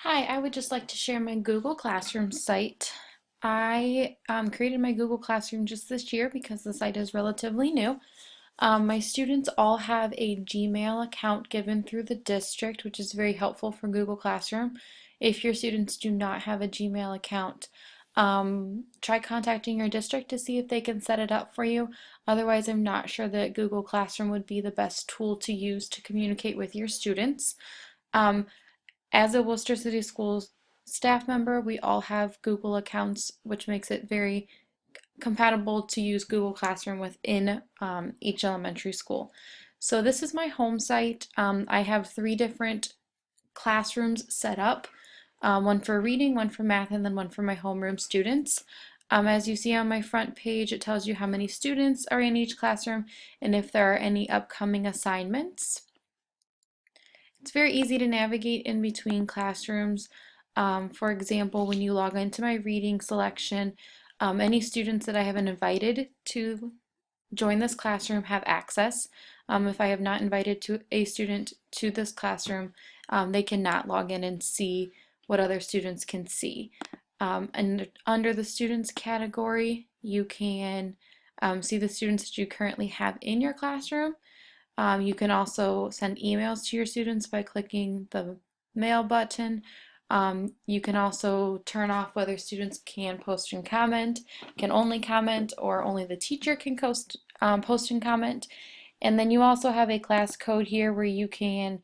Hi, I would just like to share my Google Classroom site. I created my Google Classroom just this year because the site is relatively new. My students all have a Gmail account given through the district, which is very helpful for Google Classroom. If your students do not have a Gmail account, try contacting your district to see if they can set it up for you. Otherwise, I'm not sure that Google Classroom would be the best tool to use to communicate with your students. Um, as a Worcester City Schools staff member, we all have Google accounts, which makes it very compatible to use Google Classroom within each elementary school. So this is my home site. I have 3 different classrooms set up, one for reading, one for math, and then one for my homeroom students. As you see on my front page, it tells you how many students are in each classroom and if there are any upcoming assignments. It's very easy to navigate in between classrooms. For example, when you log into my reading selection, any students that I haven't invited to join this classroom have access. If I have not invited a student to this classroom, they cannot log in and see what other students can see. And under the students category, you can see the students that you currently have in your classroom. You can also send emails to your students by clicking the mail button. You can also turn off whether students can post and comment, can only comment, or only the teacher can post and comment. And then you also have a class code here where you can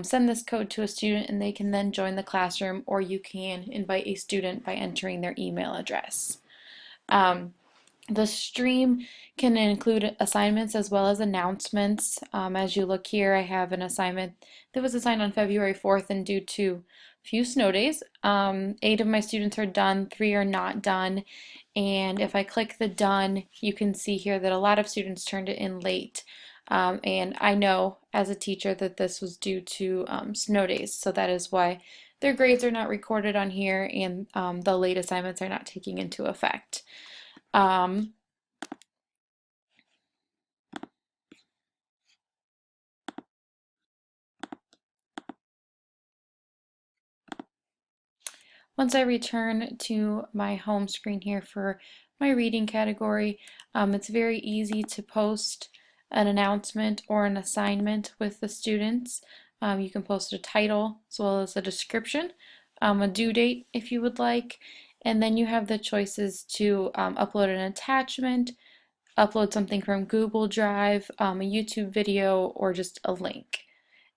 send this code to a student and they can then join the classroom, or you can invite a student by entering their email address. The stream can include assignments as well as announcements. As you look here, I have an assignment that was assigned on February 4th, and due to a few snow days, 8 of my students are done, 3 are not done. And if I click the done, you can see here that a lot of students turned it in late. And I know as a teacher that this was due to snow days, so that is why their grades are not recorded on here and the late assignments are not taking into effect. Um, Once I return to my home screen here for my reading category, it's very easy to post an announcement or an assignment with the students. You can post a title as well as a description, a due date if you would like, and then you have the choices to upload an attachment, upload something from Google Drive, a YouTube video, or just a link.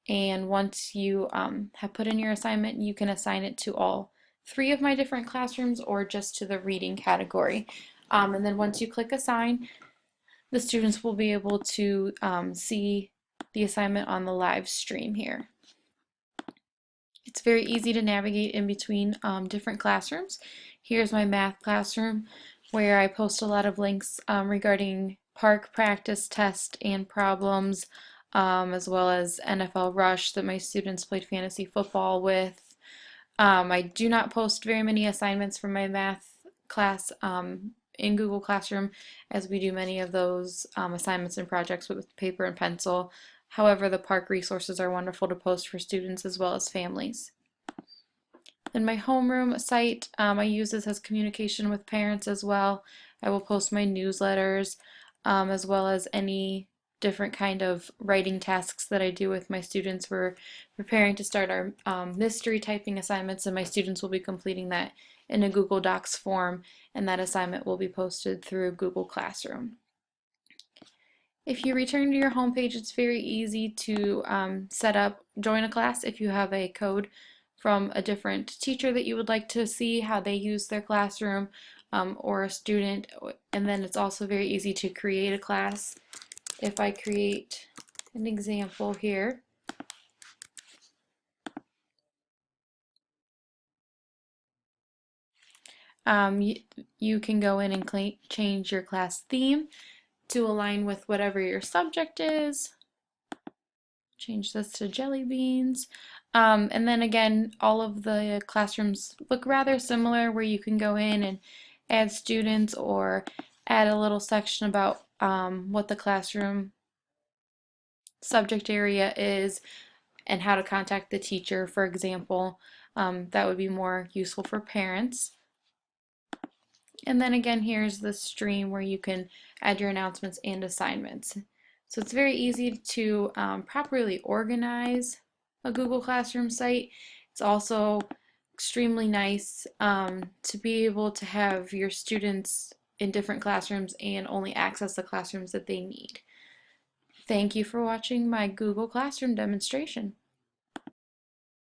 And once you have put in your assignment, you can assign it to all 3 of my different classrooms or just to the reading category. And then once you click assign, the students will be able to see the assignment on the live stream here. It's very easy to navigate in between different classrooms. Here's my math classroom where I post a lot of links regarding park practice, test, and problems, as well as NFL Rush that my students played fantasy football with. I do not post very many assignments from my math class in Google Classroom, as we do many of those assignments and projects with paper and pencil. However, the park resources are wonderful to post for students as well as families. Then my homeroom site, I use this as communication with parents as well. I will post my newsletters as well as any different kind of writing tasks that I do with my students. We're preparing to start our mystery typing assignments, and my students will be completing that in a Google Docs form, and that assignment will be posted through Google Classroom. If you return to your home page, it's very easy to join a class if you have a code from a different teacher that you would like to see how they use their classroom, or a student. And then it's also very easy to create a class. If I create an example here, you can go in and change your class theme to align with whatever your subject is. Change this to jelly beans. And then again, all of the classrooms look rather similar, where you can go in and add students or add a little section about what the classroom subject area is. and how to contact the teacher, for example. That would be more useful for parents. And then again, here's the stream where you can add your announcements and assignments. So it's very easy to properly organize a Google Classroom site. It's also extremely nice to be able to have your students in different classrooms and only access the classrooms that they need. Thank you for watching my Google Classroom demonstration.